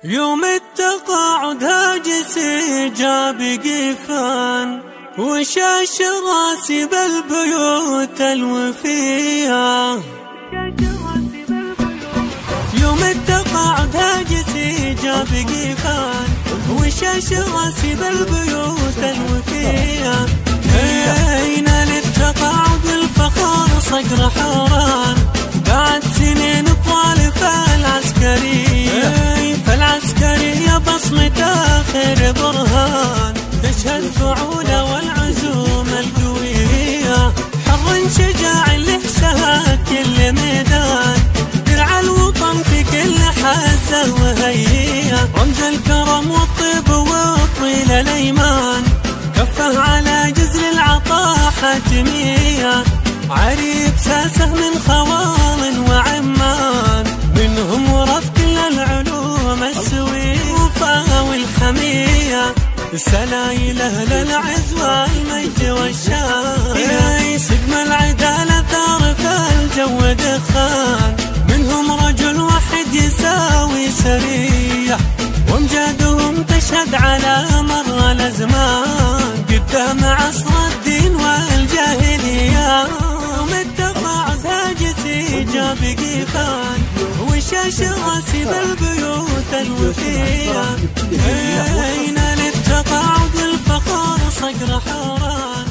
يوم التقاعد هاجسي جاب قيفان وشاش راسي بالبيوت الوفية. يوم التقاعد هاجسي جاب قيفان وشاش راسي بالبيوت الوفية. أين للتقاعد الفخار صقر حوران بعد سنين طوال فالعسكرية. فالعسكرية بصمة آخر برهان تشهد فعوله والعزوم القوية. حر شجاع له شهاد كل ميدان درع الوطن في كل حاسة وهيئة. رمز الكرم والطيب والطيل الأيمان كفه على جزر العطاء حاتمية. عريب ساسه من خوال وعمان منهم ورث كل العلوم السويفة والحمية. السلايل أهل العز والمجد والشان سقم العدالة ثار فالجو دخان منهم رجل واحد يساوي سرية. وامجادهم تشهد على مر الأزمان قدام عصر الدين والجاهلية. التقاعد هاجسي جاب قيفان وشاش راسي بالبيوت الوفية. أين للتقاعد الفخار صقر حوران